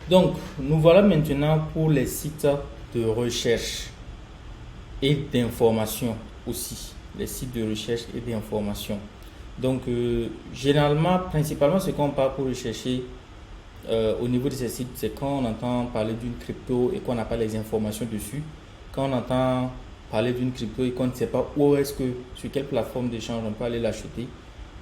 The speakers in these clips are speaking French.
Donc, nous voilà maintenant pour les sites de recherche et d'information aussi. Les sites de recherche et d'information. Donc, généralement, principalement, ce qu'on parle pour rechercher au niveau de ces sites, c'est quand on entend parler d'une crypto et qu'on n'a pas les informations dessus. Quand on entend parler d'une crypto et qu'on ne sait pas où est-ce que, sur quelle plateforme d'échange on peut aller l'acheter.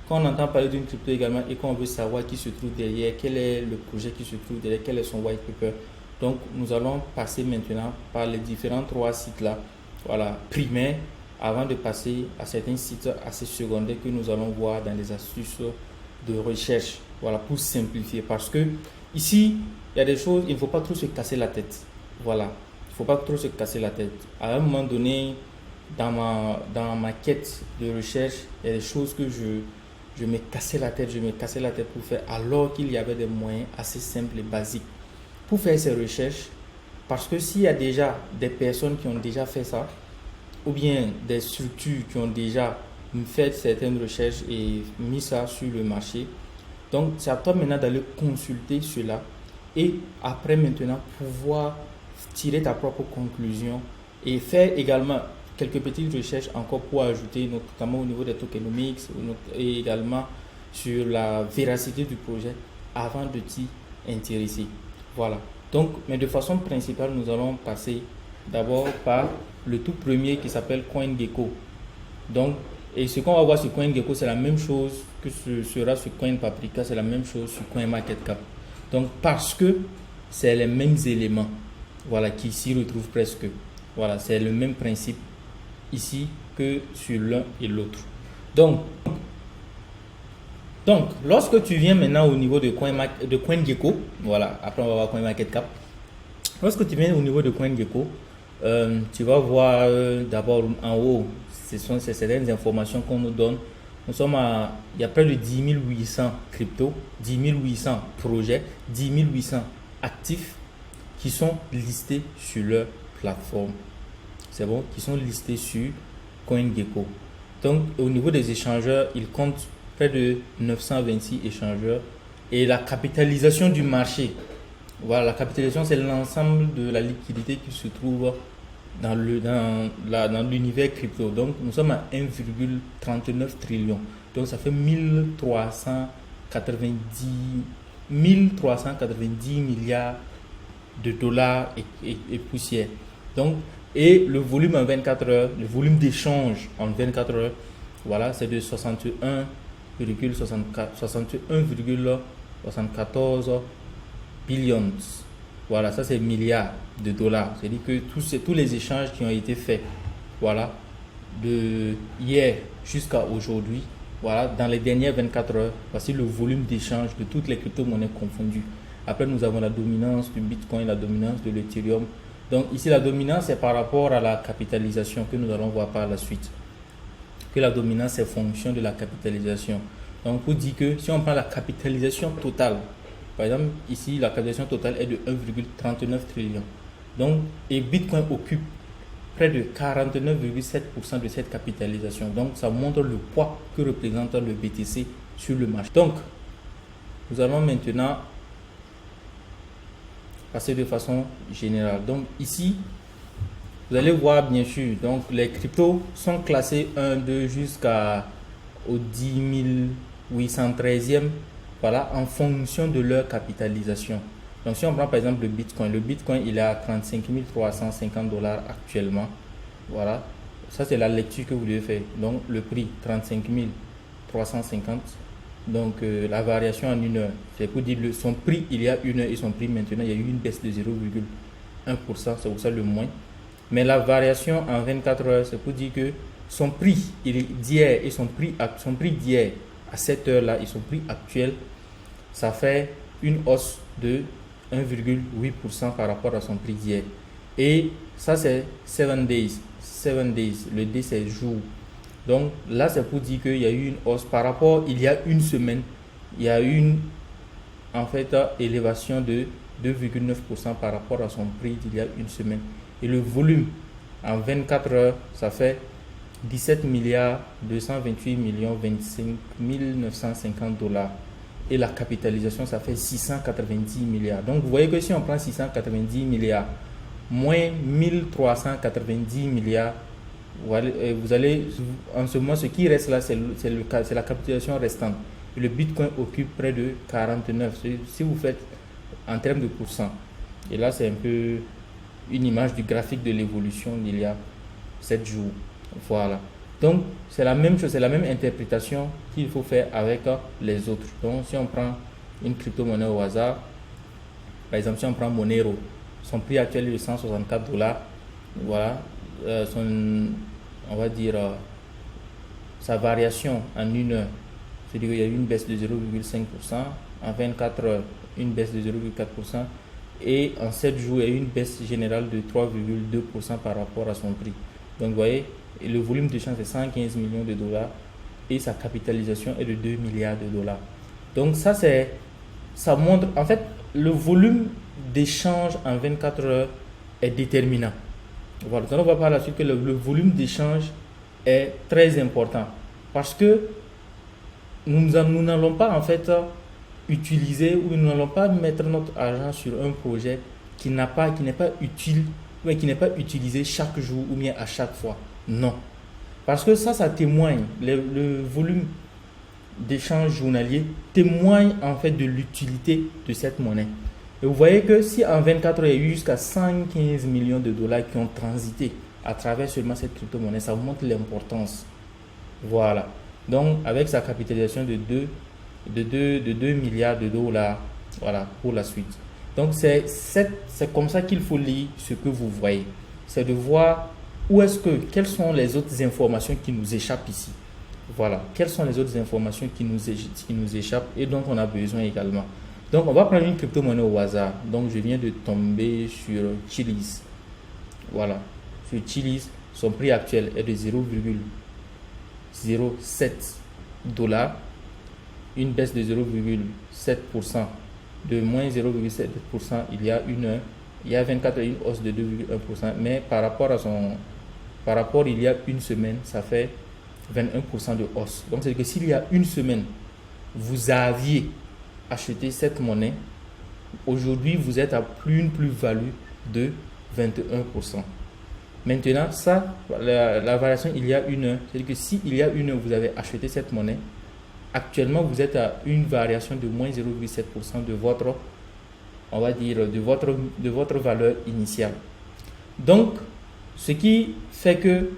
Quand on entend parler d'une crypto également et qu'on veut savoir qui se trouve derrière, quel est le projet qui se trouve derrière, quel est son white paper. Donc, nous allons passer maintenant par les différents trois sites-là, voilà, primaires, avant de passer à certains sites assez secondaires que nous allons voir dans les astuces de recherche, voilà, pour simplifier. Parce que ici, il y a des choses, il ne faut pas trop se casser la tête. Voilà, il ne faut pas trop se casser la tête. À un moment donné, dans ma quête de recherche, il y a des choses que je me cassais la tête, je me cassais la tête pour faire, alors qu'il y avait des moyens assez simples et basiques pour faire ces recherches. Parce que s'il y a déjà des personnes qui ont déjà fait ça, ou bien des structures qui ont déjà fait certaines recherches et mis ça sur le marché, donc c'est à toi maintenant d'aller consulter cela et après maintenant pouvoir tirer ta propre conclusion et faire également quelques petites recherches encore pour ajouter, notamment au niveau des tokenomics et également sur la véracité du projet avant de t'y intéresser. Voilà. Donc, mais de façon principale, nous allons passer d'abord par le tout premier qui s'appelle CoinGecko. Donc, et ce qu'on va voir sur CoinGecko, c'est la même chose que ce sera sur CoinPaprika, c'est la même chose sur CoinMarketCap. Donc, parce que c'est les mêmes éléments, voilà, qui s'y retrouvent presque. Voilà, c'est le même principe ici que sur l'un et l'autre. Donc, lorsque tu viens maintenant au niveau de CoinGecko, voilà, après on va voir CoinMarketCap. Lorsque tu viens au niveau de CoinGecko, tu vas voir d'abord en haut, ce sont certaines informations qu'on nous donne. Il y a près de 10 800 cryptos, 10 800 projets, 10 800 actifs qui sont listés sur leur plateforme. C'est bon, qui sont listés sur CoinGecko. Donc, au niveau des échangeurs, il compte près de 926 échangeurs. Et la capitalisation du marché, voilà, la capitalisation, c'est l'ensemble de la liquidité qui se trouve dans l'univers crypto. Donc, nous sommes à 1,39 trillion. Donc, ça fait 1390 milliards de dollars et poussière. Donc, et le volume en 24 heures, le volume d'échange en 24 heures, voilà, c'est de 61,74 billions. Voilà, ça c'est milliards de dollars. C'est-à-dire que tous les échanges qui ont été faits, voilà, de hier jusqu'à aujourd'hui, voilà, dans les dernières 24 heures, voici le volume d'échange de toutes les crypto-monnaies confondues. Après, nous avons la dominance du Bitcoin, la dominance de l'Ethereum. Donc ici, la dominance est par rapport à la capitalisation que nous allons voir par la suite. Que la dominance est fonction de la capitalisation. Donc, on dit que si on prend la capitalisation totale, par exemple, ici, la capitalisation totale est de 1,39 trillion. Donc, et Bitcoin occupe près de 49,7% de cette capitalisation. Donc, ça montre le poids que représente le BTC sur le marché. Donc, nous allons maintenant passer de façon générale. Donc, ici, vous allez voir bien sûr, donc les cryptos sont classés 1, 2 jusqu'au 10 813e, voilà, en fonction de leur capitalisation. Donc si on prend par exemple le Bitcoin il est à 35 350 dollars actuellement. Voilà, ça c'est la lecture que vous devez faire. Donc le prix 35 350. Donc la variation en une heure, c'est pour dire son prix il y a une heure et son prix maintenant, il y a eu une baisse de 0,1%, c'est pour ça le moins. Mais la variation en 24 heures, c'est pour dire que son prix d'hier et son prix d'hier à cette heure-là et son prix actuel, ça fait une hausse de 1,8% par rapport à son prix d'hier. Et ça, c'est 7 days. 7 days. Le D, c'est jour. Donc là, c'est pour dire qu'il y a eu une hausse par rapport, il y a une semaine, il y a eu une élévation de 2,9% par rapport à son prix d'il y a une semaine. Et le volume en 24 heures, ça fait 17 milliards 228 millions 25 950 dollars. et la capitalisation, ça fait 690 milliards. Donc, vous voyez que si on prend 690 milliards moins 1390 milliards, vous allez, en ce moment, ce qui reste là, c'est la capitalisation restante. Et le Bitcoin occupe près de 49, si vous faites en termes de pourcent. Et là, c'est un peu une image du graphique de l'évolution d'il y a 7 jours. Voilà. Donc, c'est la même chose, c'est la même interprétation qu'il faut faire avec les autres. Donc, si on prend une crypto-monnaie au hasard, par exemple, si on prend Monero, son prix actuel est de 164 $. Voilà. On va dire, sa variation en une heure, c'est-à-dire qu'il y a eu une baisse de 0,5%, en 24 heures, une baisse de 0,4%, et en 7 jours, il y a eu une baisse générale de 3,2% par rapport à son prix. Donc, vous voyez, le volume d'échange est 115 millions de dollars et sa capitalisation est de 2 milliards de dollars. Donc, ça montre, en fait, le volume d'échange en 24 heures est déterminant. Voilà, on va par la suite que le volume d'échange est très important parce que nous n'allons pas en fait utiliser ou nous n'allons pas mettre notre argent sur un projet qui n'est pas utile ou qui n'est pas utilisé chaque jour ou bien à chaque fois. Non. Parce que ça témoigne, le volume d'échange journalier témoigne en fait de l'utilité de cette monnaie. Et vous voyez que si en 24 heures, il y a eu jusqu'à 115 millions de dollars qui ont transité à travers seulement cette crypto-monnaie, ça vous montre l'importance. Voilà. Donc, avec sa capitalisation de 2 milliards de dollars, voilà, pour la suite. Donc, c'est comme ça qu'il faut lire ce que vous voyez. C'est de voir quelles sont les autres informations qui nous échappent ici. Voilà. Quelles sont les autres informations qui nous échappent et dont on a besoin également. Donc, on va prendre une crypto-monnaie au hasard. Donc, je viens de tomber sur Chiliz. Voilà. Sur Chiliz, son prix actuel est de 0,07 $. Une baisse de 0,7%, de moins 0,7% il y a une heure. Il y a 24 heures, une hausse de 2,1%. Mais par rapport il y a une semaine, ça fait 21% de hausse. Donc, c'est que s'il y a une semaine, vous aviez acheter cette monnaie, aujourd'hui vous êtes à une plus-value de 21%. Maintenant, la variation il y a une heure, c'est-à-dire que si il y a une heure vous avez acheté cette monnaie, actuellement vous êtes à une variation de moins 0,7% de votre, on va dire, de votre valeur initiale. Donc, ce qui fait que,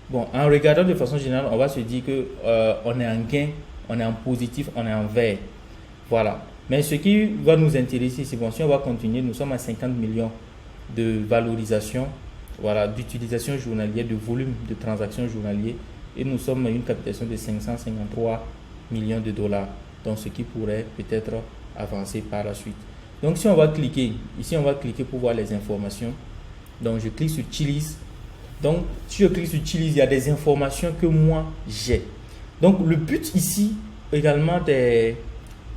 bon, en regardant de façon générale, on va se dire que on est en gain, on est en positif, on est en vert. Voilà. Mais ce qui va nous intéresser, c'est bon, si on va continuer, nous sommes à 50 millions de valorisation, voilà, d'utilisation journalière, de volume de transactions journalières, et nous sommes à une capitalisation de 553 millions de dollars. Donc, ce qui pourrait peut-être avancer par la suite. Donc, si on va cliquer, ici, on va cliquer pour voir les informations. Donc, je clique sur Chiliz. Donc, si je clique sur Chiliz, il y a des informations que moi, j'ai. Donc, le but ici, également des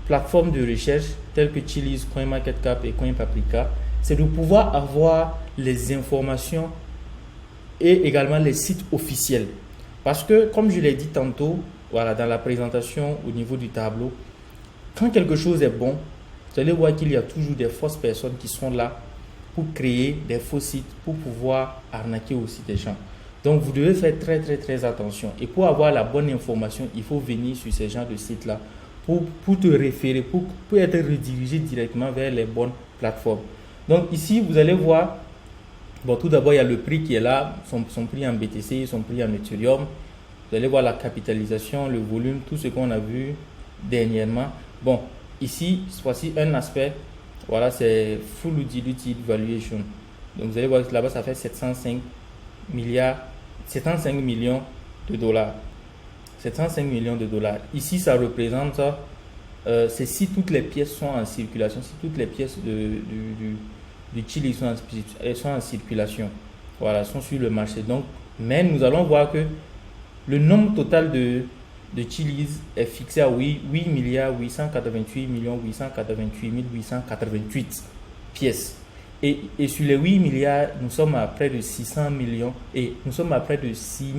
plateformes de recherche telles que Chiliz, CoinMarketCap et CoinPaprika, c'est de pouvoir avoir les informations et également les sites officiels. Parce que, comme je l'ai dit tantôt, voilà, dans la présentation au niveau du tableau, quand quelque chose est bon, vous allez voir qu'il y a toujours des fausses personnes qui sont là pour créer des faux sites, pour pouvoir arnaquer aussi des gens. Donc, vous devez faire très, très, très attention. Et pour avoir la bonne information, il faut venir sur ces genres de sites-là pour te référer, pour être redirigé directement vers les bonnes plateformes. Donc, ici, vous allez voir, bon, tout d'abord, il y a le prix qui est là, son prix en BTC, son prix en Ethereum. Vous allez voir la capitalisation, le volume, tout ce qu'on a vu dernièrement. Bon, ici, voici un aspect, voilà, c'est Full Diluted Valuation. Donc, vous allez voir là-bas, ça fait 705 millions de dollars. 705 millions de dollars. Ici, ça représente, c'est si toutes les pièces sont en circulation, si toutes les pièces du Chili sont en circulation, voilà, sont sur le marché. Donc, mais nous allons voir que le nombre total de Chiliz est fixé à 8 888 888 888 pièces. Et sur les 8 milliards, nous sommes à près de 600 millions et nous sommes à près de 6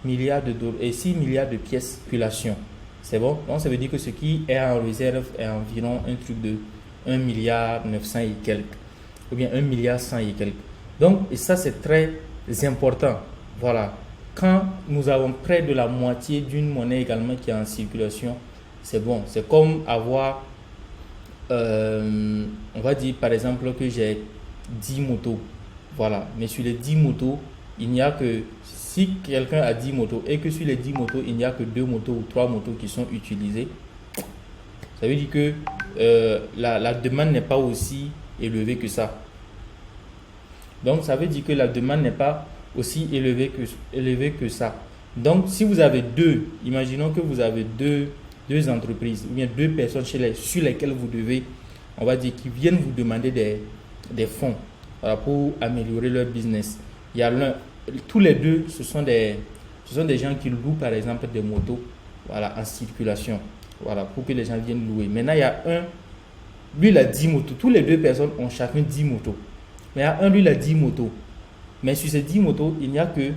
milliards de dollars et 6 milliards de pièces de circulation. C'est bon? Donc, ça veut dire que ce qui est en réserve est environ un truc de 1 milliard 900 et quelques, ou bien 1 milliard 100 et quelques. Donc, et ça, c'est très important. Voilà. Quand nous avons près de la moitié d'une monnaie également qui est en circulation, c'est bon. C'est comme avoir, on va dire par exemple que j'ai 10 motos. Voilà. Mais sur les 10 motos, il n'y a que, si quelqu'un a 10 motos et que sur les 10 motos, il n'y a que 2 motos ou 3 motos qui sont utilisées, ça veut dire que la demande n'est pas aussi élevée que ça. Donc, ça veut dire que la demande n'est pas aussi élevée que ça. Donc, si vous avez deux, imaginons que vous avez deux entreprises ou bien deux personnes sur lesquelles vous devez, on va dire, qui viennent vous demander des fonds, voilà, pour améliorer leur business. Il y a tous les deux, ce sont des gens qui louent par exemple des motos, voilà, en circulation, voilà, pour que les gens viennent louer. Maintenant, il y a un, lui il a 10 motos, tous les deux personnes ont chacun 10 motos. Mais il y a un, lui il a 10 motos. Mais sur ces 10 motos, il n'y a que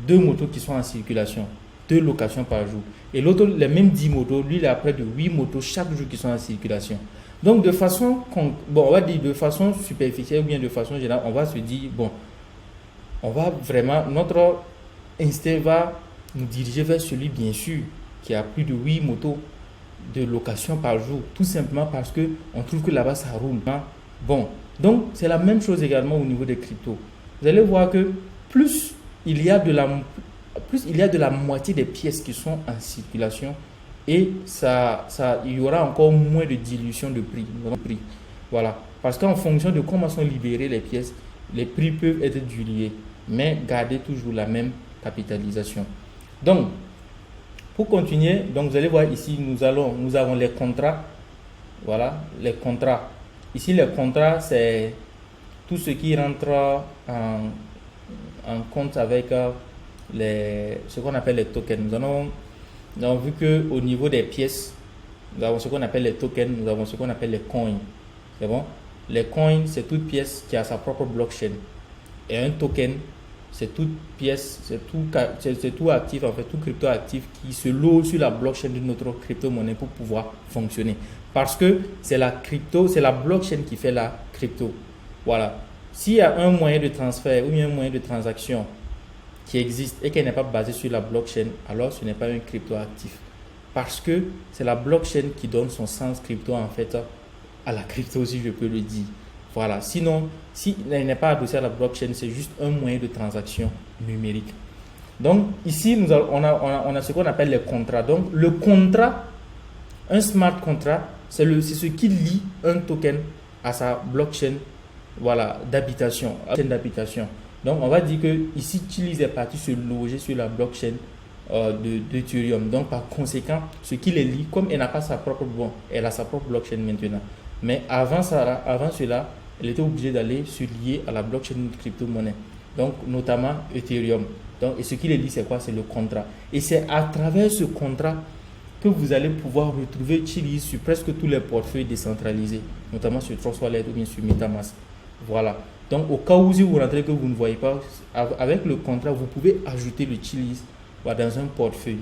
2 motos qui sont en circulation, 2 locations par jour. Et l'autre, les mêmes 10 motos, lui il a près de 8 motos chaque jour qui sont en circulation. Donc de façon, on va dire de façon superficielle ou bien de façon générale, on va se dire, bon, on va vraiment, notre instinct va nous diriger vers celui, bien sûr, qui a plus de 8 motos de location par jour, tout simplement parce qu'on trouve que là-bas ça roule. Bon, donc c'est la même chose également au niveau des cryptos. Vous allez voir que plus il y a de la moitié des pièces qui sont en circulation, et il y aura encore moins de dilution de prix. Voilà. Parce qu'en fonction de comment sont libérées les pièces, les prix peuvent être dilués, mais garder toujours la même capitalisation. Donc, pour continuer, donc vous allez voir ici, nous avons les contrats. Voilà, les contrats. Ici, les contrats, c'est tout ce qui rentre en compte avec ce qu'on appelle les tokens. Nous avons vu qu'au niveau des pièces, nous avons ce qu'on appelle les tokens, nous avons ce qu'on appelle les coins. C'est bon? Les coins, c'est toute pièce qui a sa propre blockchain. Et un token, c'est toute pièce, c'est tout actif, en fait, tout crypto actif qui se loge sur la blockchain de notre crypto-monnaie pour pouvoir fonctionner. Parce que c'est la blockchain qui fait la crypto. Voilà. S'il y a un moyen de transfert ou bien un moyen de transaction qui existe et qui n'est pas basé sur la blockchain, alors ce n'est pas un crypto actif. Parce que c'est la blockchain qui donne son sens crypto, en fait, à la crypto, si je peux le dire. Voilà. Sinon, s'il n'est pas adossé à la blockchain, c'est juste un moyen de transaction numérique. Donc, ici, on a ce qu'on appelle les contrats. Donc, le contrat, un smart contract, c'est ce qui lie un token à sa blockchain, voilà, d'habitation. Donc, on va dire que ici, Chiliz est parti se loger sur la blockchain d'Ethereum. Donc, par conséquent, ce qui les lie, comme elle n'a pas sa propre, elle a sa propre blockchain maintenant. Mais avant cela, elle était obligée d'aller se lier à la blockchain de crypto-monnaie. Donc, notamment Ethereum. Donc, et ce qui les lie, c'est quoi? C'est le contrat. Et c'est à travers ce contrat que vous allez pouvoir retrouver Chiliz sur presque tous les portefeuilles décentralisés, notamment sur Trust Wallet ou bien sur MetaMask. Voilà. Donc, au cas où si vous rentrez que vous ne voyez pas, avec le contrat, vous pouvez ajouter le Chiliz dans un portefeuille.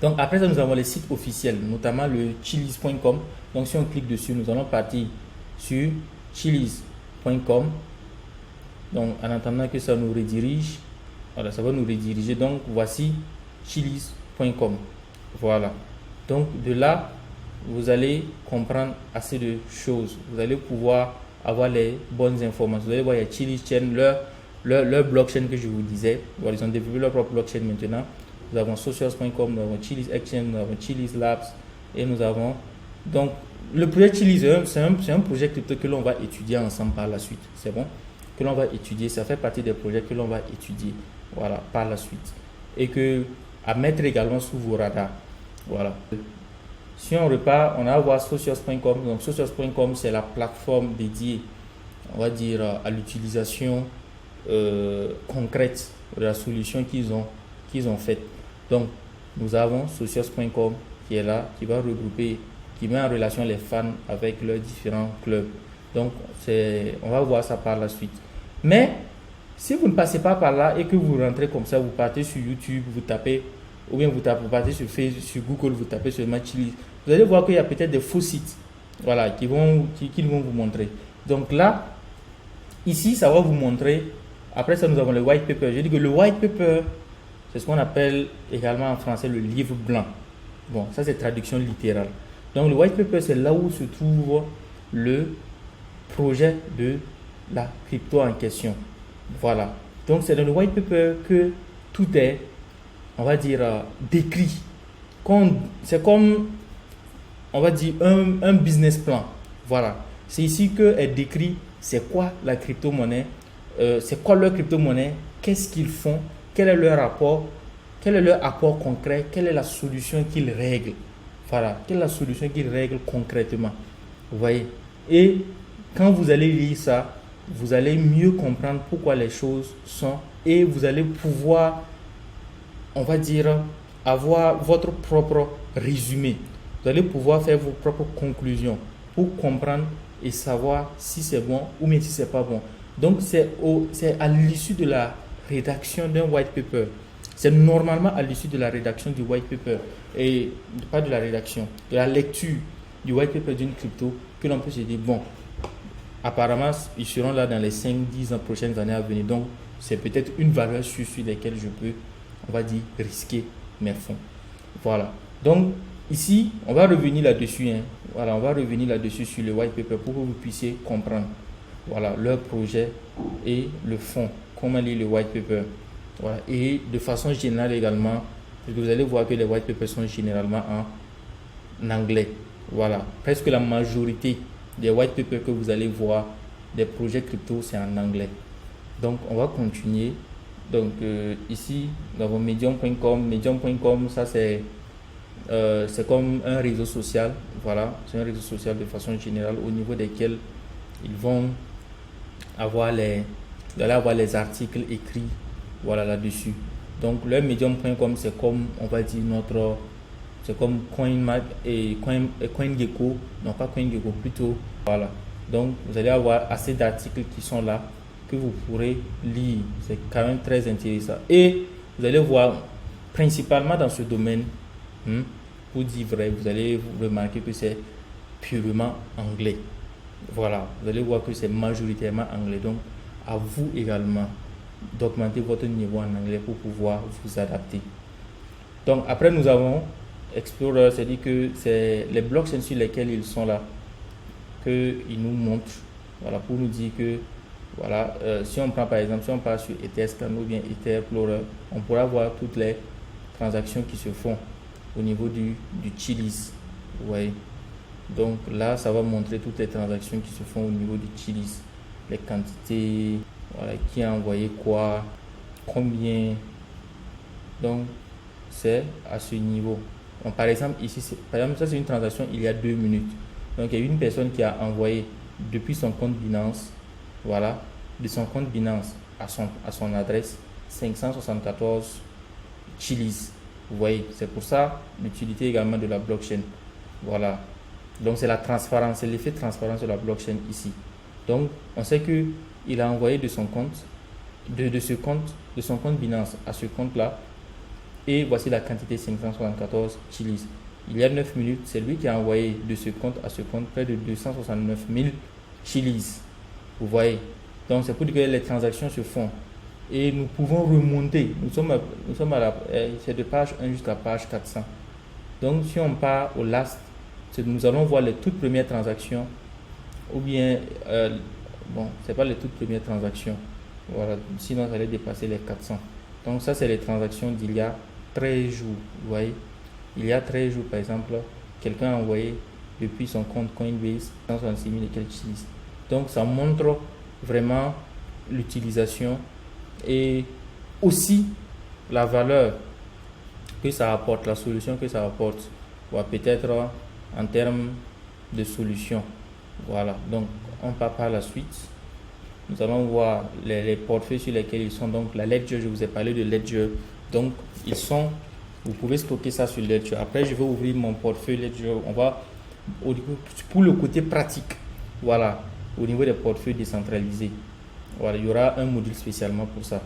Donc, après ça, nous avons les sites officiels, notamment le chiliz.com. Donc, si on clique dessus, nous allons partir sur chiliz.com. Donc, en attendant que ça nous redirige, voilà, ça va nous rediriger. Donc, voici chiliz.com. Voilà. Donc, de là, vous allez comprendre assez de choses. Vous allez pouvoir avoir les bonnes informations. Vous allez voir, il y a Chiliz Chain, leur blockchain que je vous disais. Voilà, ils ont développé leur propre blockchain maintenant. Nous avons socios.com, nous avons Chiliz Exchange, nous avons Chiliz Labs et nous avons donc le projet Chiliz, c'est un projet crypto que l'on va étudier ensemble par la suite. C'est bon? Que l'on va étudier, ça fait partie des projets que l'on va étudier, voilà, par la suite. Et que à mettre également sous vos radars. Voilà. Si on repart, on va voir socios.com. Donc socios.com, c'est la plateforme dédiée, on va dire, à l'utilisation concrète de la solution qu'ils ont faite. Donc, nous avons socios.com qui est là, qui va regrouper, qui met en relation les fans avec leurs différents clubs. Donc, on va voir ça par la suite. Mais, si vous ne passez pas par là et que vous rentrez comme ça, vous partez sur YouTube, vous tapez ou bien vous partez sur Facebook, sur Google, vous tapez seulement Chiliz, vous allez voir qu'il y a peut-être des faux sites, voilà, qu'ils vont vous montrer. Donc là, ici, ça va vous montrer. Après ça, nous avons le white paper. Je dis que le white paper, c'est ce qu'on appelle également en français le livre blanc. Bon, ça c'est traduction littérale. Donc le white paper, c'est là où se trouve le projet de la crypto en question. Voilà. Donc c'est dans le white paper que tout est, on va dire, décrit. C'est comme, on va dire, un business plan. Voilà. C'est ici que est décrit c'est quoi la crypto-monnaie, c'est quoi leur crypto-monnaie, qu'est-ce qu'ils font, quel est leur rapport, quel est leur apport concret, quelle est la solution qu'ils règlent. Voilà, quelle est la solution qu'ils règlent concrètement. Vous voyez. Et quand vous allez lire ça, vous allez mieux comprendre pourquoi les choses sont et vous allez pouvoir, on va dire, avoir votre propre résumé. Vous allez pouvoir faire vos propres conclusions pour comprendre et savoir si c'est bon ou bien si c'est pas bon. Donc c'est à l'issue de la rédaction d'un white paper. C'est normalement à l'issue de la rédaction du white paper et pas de la rédaction, de la lecture du white paper d'une crypto que l'on peut se dire bon, apparemment ils seront là dans les 5-10 prochaines années à venir. Donc c'est peut-être une valeur sur laquelle je peux, on va dire, risquer mes fonds. Voilà. Donc ici, on va revenir là-dessus. Voilà, on va revenir là-dessus sur le white paper pour que vous puissiez comprendre, voilà, leur projet et le fond. Comment lire le white paper. Voilà. Et de façon générale également, vous allez voir que les white papers sont généralement en anglais. Voilà. Presque la majorité des white papers que vous allez voir des projets crypto, c'est en anglais. Donc, on va continuer. Donc, ici, nous avons medium.com. Medium.com, ça c'est comme un réseau social. Voilà, c'est un réseau social de façon générale au niveau desquels ils vont avoir les articles écrits, voilà, là-dessus. Donc le medium.com, c'est comme, on va dire, c'est comme CoinGecko, non pas CoinGecko, plutôt, voilà. Donc vous allez avoir assez d'articles qui sont là que vous pourrez lire. C'est quand même très intéressant. Et vous allez voir, principalement dans ce domaine, pour dire vrai, vous allez remarquer que c'est purement anglais. Voilà, vous allez voir que c'est majoritairement anglais. Donc, à vous également d'augmenter votre niveau en anglais pour pouvoir vous adapter. Donc, après, nous avons Explorer, c'est-à-dire que c'est les blockchains sur lesquels ils sont là, qu'ils nous montrent, voilà, pour nous dire que, voilà, si on prend par exemple, si on part sur Etherscan ou bien Ether Explorer, on pourra voir toutes les transactions qui se font au niveau du Chiliz. Vous voyez. Donc là, ça va montrer toutes les transactions qui se font au niveau du Chiliz, les quantités, voilà, qui a envoyé quoi, combien. Donc c'est à ce niveau. Donc, par exemple, ici, ça c'est une transaction il y a 2 minutes. Donc il y a une personne qui a envoyé depuis son compte Binance, voilà, de son compte Binance à son adresse 574 Chiliz. Vous voyez, c'est pour ça l'utilité également de la blockchain. Voilà. Donc c'est la transparence, c'est l'effet de transparence de la blockchain ici. Donc on sait que il a envoyé de son compte, de son compte Binance à ce compte-là. Et voici la quantité 574 Chiliz. Il y a 9 minutes, c'est lui qui a envoyé de ce compte à ce compte près de 269 000 Chiliz. Vous voyez. Donc c'est pour dire que les transactions se font. Et nous pouvons remonter. Nous sommes à c'est de page 1 jusqu'à page 400. Donc si on part au last, nous allons voir les toutes premières transactions. Ou bien, bon, c'est pas les toutes premières transactions. Voilà, sinon ça allait dépasser les 400. Donc ça c'est les transactions d'il y a 13 jours. Vous voyez, il y a 13 jours par exemple, quelqu'un a envoyé depuis son compte Coinbase 166 000 et quelques Chiliz. Donc ça montre vraiment l'utilisation et aussi la valeur que ça apporte, la solution que ça apporte, voilà, peut-être en termes de solution. Voilà, donc on part par la suite. Nous allons voir les portefeuilles sur lesquels ils sont. Donc la Ledger, je vous ai parlé de Ledger. Donc ils sont, vous pouvez stocker ça sur Ledger. Après je vais ouvrir mon portefeuille Ledger. On va pour le côté pratique, voilà, au niveau des portefeuilles décentralisés. Voilà, il y aura un module spécialement pour ça.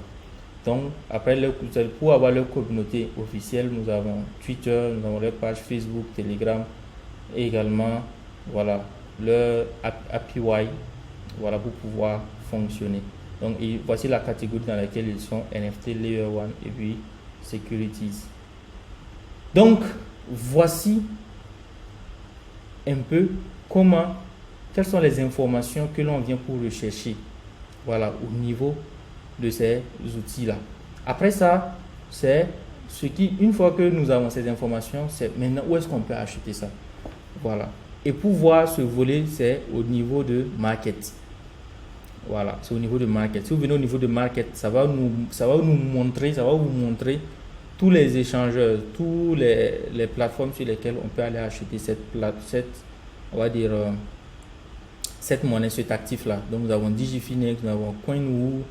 Donc, après, pour avoir leur communauté officielle, nous avons Twitter, nous avons leur page Facebook, Telegram, et également, voilà, leur API, voilà, pour pouvoir fonctionner. Donc, voici la catégorie dans laquelle ils sont: NFT, Layer 1 et puis Securities. Donc, voici un peu quelles sont les informations que l'on vient pour rechercher, voilà, au niveau de ces outils-là. Après ça, c'est une fois que nous avons ces informations, c'est maintenant où est-ce qu'on peut acheter ça. Voilà. Et pour voir ce volet, c'est au niveau de market. Voilà, c'est au niveau de market. Si vous venez au niveau de market, ça va vous montrer tous les échangeurs, tous les plateformes sur lesquelles on peut aller acheter on va dire, cette monnaie, cet actif-là. Donc, nous avons Digifinex, nous avons CoinWoo,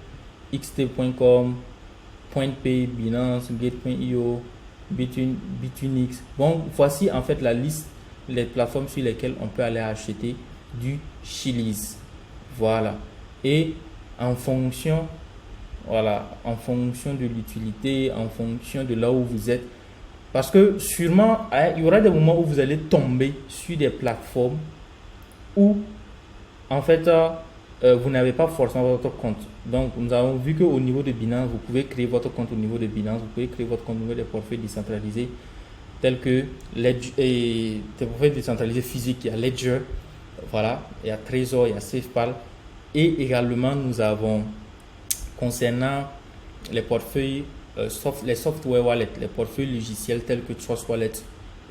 xt.com, PointPay, Binance, Gate.io, Bitunix. Bon, voici en fait la liste, les plateformes sur lesquelles on peut aller acheter du Chiliz. Voilà. Et en fonction de l'utilité, en fonction de là où vous êtes, parce que sûrement, il y aura des moments où vous allez tomber sur des plateformes où, en fait, vous n'avez pas forcément votre compte. Donc, nous avons vu qu'au niveau de Binance, vous pouvez créer votre compte au niveau de Binance, vous pouvez créer votre compte au niveau des portefeuilles décentralisés, tels que des portefeuilles décentralisés physiques. Il y a Ledger, voilà, il y a Trezor, il y a SafePal. Et également, nous avons, concernant les portefeuilles, les software wallets, les portefeuilles logiciels tels que Trust Wallet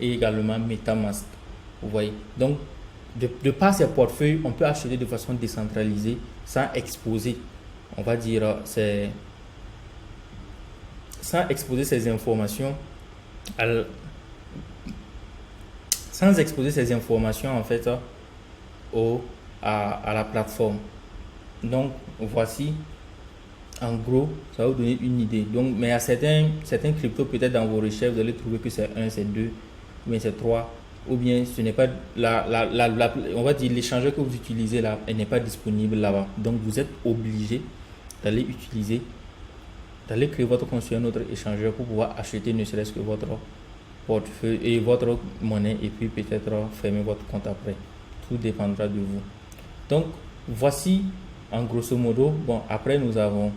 et également MetaMask. Vous voyez. Donc, de par ces portefeuilles, on peut acheter de façon décentralisée sans exposer, on va dire, sans exposer ces informations en fait à la plateforme. Donc, voici en gros, ça va vous donner une idée. Donc, mais à certains cryptos, peut-être dans vos recherches, vous allez trouver que c'est 1, c'est 2, ou bien c'est 3, ou bien ce n'est pas on va dire l'échangeur que vous utilisez là, elle n'est pas disponible là-bas. Donc, vous êtes obligé d'aller créer votre compte sur un autre échangeur pour pouvoir acheter ne serait-ce que votre portefeuille et votre monnaie, et puis peut-être fermer votre compte après. Tout dépendra de vous. Donc, voici en grosso modo. Bon, après nous avons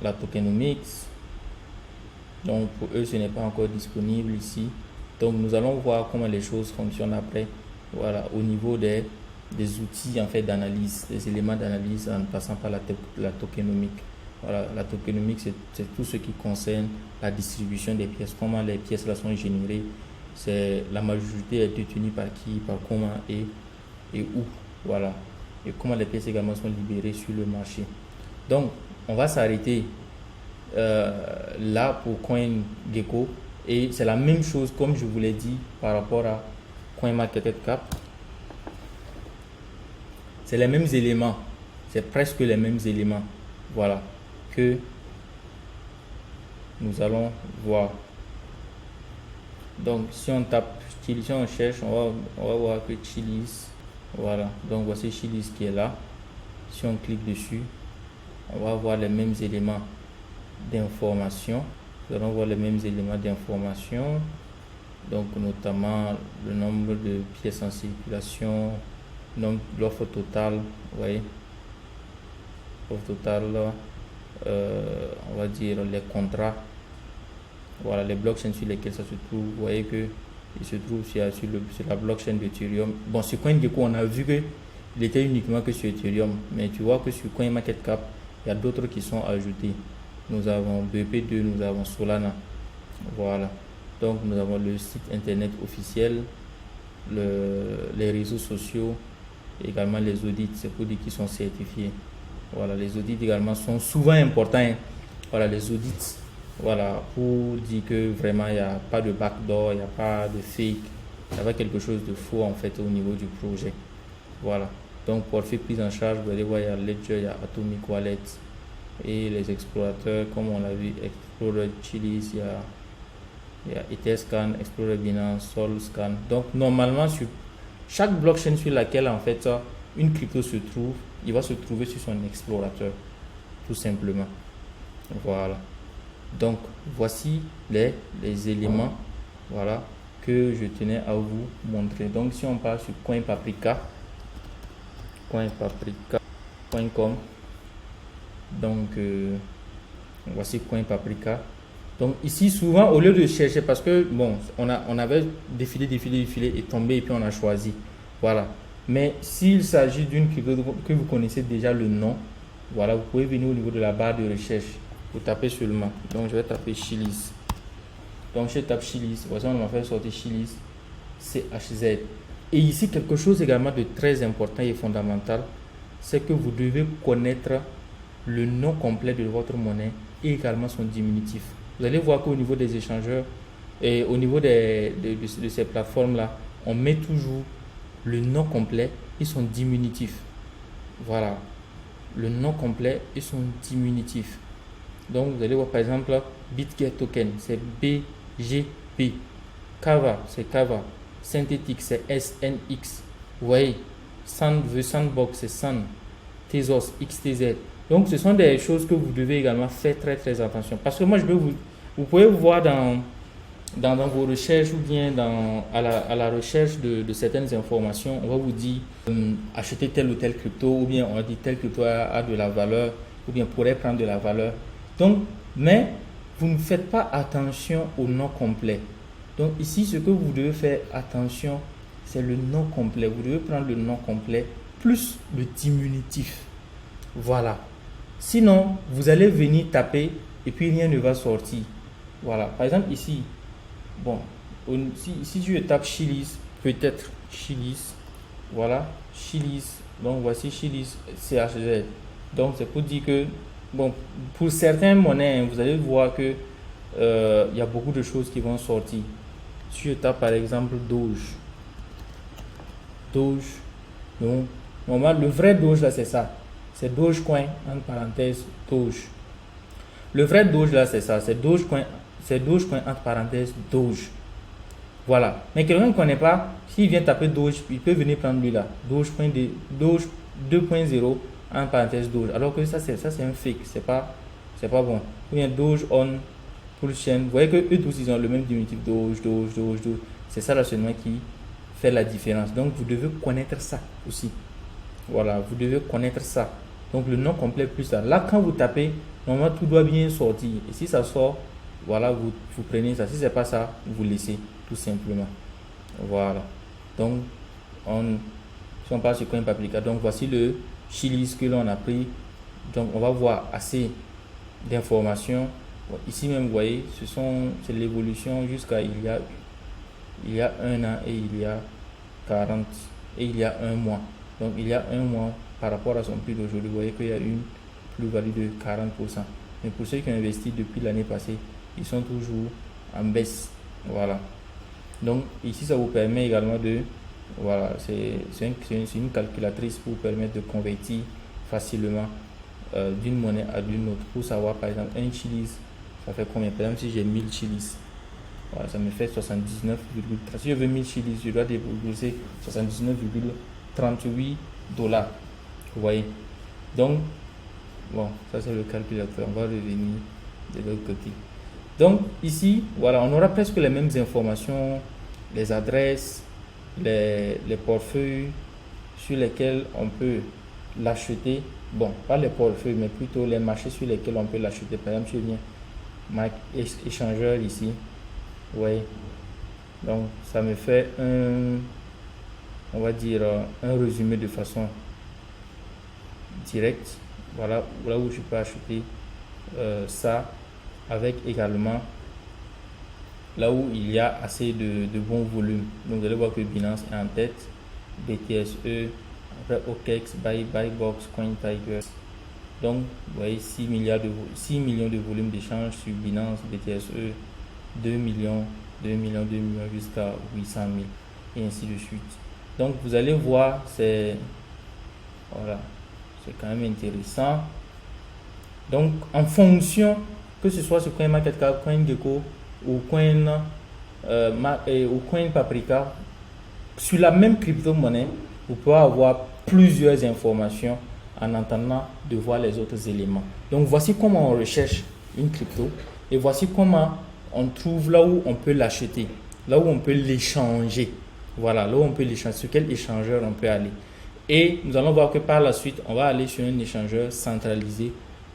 la tokenomics. Donc pour eux, ce n'est pas encore disponible ici. Donc nous allons voir comment les choses fonctionnent après. Voilà, au niveau des outils en fait d'analyse, des éléments d'analyse en passant par la tokenomics. Voilà, la tokenomics, c'est tout ce qui concerne la distribution des pièces, comment les pièces là sont générées, c'est la majorité est détenue par qui, par comment et où. Voilà. Et comment les pièces également sont libérées sur le marché. Donc, on va s'arrêter là pour CoinGecko. Et c'est la même chose, comme je vous l'ai dit, par rapport à CoinMarketCap. C'est les mêmes éléments. C'est presque les mêmes éléments. Voilà. Que nous allons voir. Donc, si on tape, si on cherche, on va voir que Chiliz. Voilà, donc voici Chiliz qui est là. Si on clique dessus, on va voir les mêmes éléments d'information. Nous allons voir les mêmes éléments d'information. Donc notamment le nombre de pièces en circulation, l'offre totale, vous voyez. L'offre totale, on va dire les contrats. Voilà, les blockchains sur lesquels ça se trouve. Vous voyez que il se trouve sur la blockchain d'Ethereum. Bon, sur CoinGecko, on a vu qu'il était uniquement que sur Ethereum. Mais tu vois que sur CoinMarketCap, il y a d'autres qui sont ajoutés. Nous avons BP2, nous avons Solana. Voilà. Donc, nous avons le site internet officiel, les réseaux sociaux, également les audits. C'est pour dire qu'ils sont certifiés. Voilà, les audits également sont souvent importants. Voilà, les audits. Voilà, pour dire que vraiment il n'y a pas de backdoor, il n'y a pas de fake, il n'y a pas quelque chose de faux en fait au niveau du projet. Voilà, donc pour faire prise en charge, vous allez voir, il y a Ledger, il y a Atomic Wallet et les explorateurs, comme on l'a vu, Explorer Chiliz, il y a Etherscan, Explorer Binance, Solscan. Donc normalement, sur chaque blockchain sur laquelle en fait une crypto se trouve, il va se trouver sur son explorateur, tout simplement. Voilà. Donc, voici les éléments, voilà, que je tenais à vous montrer. Donc, si on part sur coinpaprika.com, donc voici Coinpaprika. Donc ici, souvent, au lieu de chercher, parce que bon, on avait défilé et tombé et puis on a choisi. Voilà. Mais s'il s'agit d'une crypto que vous connaissez déjà le nom, voilà, vous pouvez venir au niveau de la barre de recherche. Vous tapez seulement. Donc je vais taper Chiliz. Donc je tape Chiliz. Voici, on m'a fait sortir Chiliz. CHZ. Et ici, quelque chose également de très important et fondamental, c'est que vous devez connaître le nom complet de votre monnaie et également son diminutif. Vous allez voir qu'au niveau des échangeurs et au niveau de ces plateformes-là, on met toujours le nom complet et son diminutif. Voilà. Le nom complet et son diminutif. Donc, vous allez voir par exemple, BitGet Token, c'est BGP. Kava, c'est Kava. Synthétique, c'est SNX. Vous voyez, Sandbox, c'est Sand. Tezos, XTZ. Donc, ce sont des choses que vous devez également faire très attention. Parce que moi, vous pouvez voir dans vos recherches ou bien à la recherche de certaines informations, on va vous dire acheter tel ou tel crypto, ou bien on va dire tel crypto a de la valeur, ou bien pourrait prendre de la valeur. Donc, mais vous ne faites pas attention au nom complet. Donc ici, ce que vous devez faire attention, c'est le nom complet. Vous devez prendre le nom complet plus le diminutif. Voilà. Sinon, vous allez venir taper et puis rien ne va sortir. Voilà. Par exemple, ici, bon, si je tape Chiliz, peut-être Chiliz, voilà, Chiliz. Donc voici Chiliz CHZ. Donc c'est pour dire que, bon, pour certaines monnaies, vous allez voir que il y a beaucoup de choses qui vont sortir. Si je tape par exemple Doge, donc normalement le vrai Doge là c'est ça. C'est Dogecoin, entre parenthèses, Doge. Le vrai Doge là, c'est ça. C'est Dogecoin, entre parenthèses, Doge. Voilà. Mais quelqu'un ne connaît pas, s'il vient taper Doge, il peut venir prendre lui là. Doge 2.0, entre parenthèses, Doge. Alors que ça c'est un fake. C'est pas bon. Ou bien Doge on pour le chaîne. Vous voyez que eux tous, ils ont le même diminutif. Doge. C'est ça là seulement qui fait la différence. Donc, vous devez connaître ça aussi. Voilà. Vous devez connaître ça. Donc le nom complet plus ça. Là, quand vous tapez, normalement tout doit bien sortir. Et si ça sort, voilà, vous prenez ça. Si c'est pas ça, vous laissez tout simplement. Voilà. Donc, si on passe sur Coinpaprika, donc voici le Chiliz que l'on a pris. Donc on va voir assez d'informations. Ici même, vous voyez, c'est l'évolution jusqu'à il y a un an et il y a 40 et il y a un mois. Donc il y a un mois par rapport à son prix d'aujourd'hui, vous voyez qu'il y a une plus-value de 40%. Mais pour ceux qui ont investi depuis l'année passée, ils sont toujours en baisse. Voilà. Donc ici, ça vous permet également de... Voilà, c'est une calculatrice pour vous permettre de convertir facilement d'une monnaie à d'une autre. Pour savoir, par exemple, un Chiliz, ça fait combien? Par exemple, si j'ai 1000 Chiliz, voilà, ça me fait 79,3. Si je veux 1000 Chiliz, je dois débourser 79,38 $. Vous voyez. Donc, bon, ça c'est le calculateur. On va revenir de l'autre côté. Donc, ici, voilà, on aura presque les mêmes informations, les adresses, les portefeuilles sur lesquels on peut l'acheter. Bon, pas les portefeuilles, mais plutôt les marchés sur lesquels on peut l'acheter. Par exemple, je viens échangeur ici. Vous voyez. Donc, ça me fait on va dire, un résumé de façon directe. Voilà, là où je peux acheter ça, avec également là où il y a assez de bons volumes. Donc vous allez voir que Binance est en tête, BTSE, après OKEX, Buybox, CoinTiger. Donc vous voyez 6 millions de volumes d'échange sur Binance, BTSE, 2 millions jusqu'à 800 000 et ainsi de suite. Donc vous allez voir, c'est quand même intéressant. Donc en fonction, que ce soit sur CoinMarketCap, CoinGecko ou Coinpaprika, sur la même crypto-monnaie, vous pouvez avoir plusieurs informations en attendant de voir les autres éléments. Donc voici comment on recherche une crypto. Et voici comment on trouve là où on peut l'acheter, là où on peut l'échanger. Voilà, là où on peut l'échanger, sur quel échangeur on peut aller. Et nous allons voir que par la suite, on va aller sur un échangeur centralisé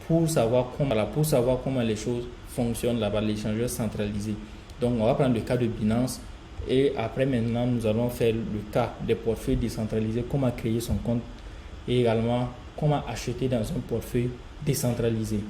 pour savoir comment les choses fonctionnent là-bas, l'échangeur centralisé. Donc, on va prendre le cas de Binance et après maintenant, nous allons faire le cas des portefeuilles décentralisés, comment créer son compte et également comment acheter dans un portefeuille décentralisé.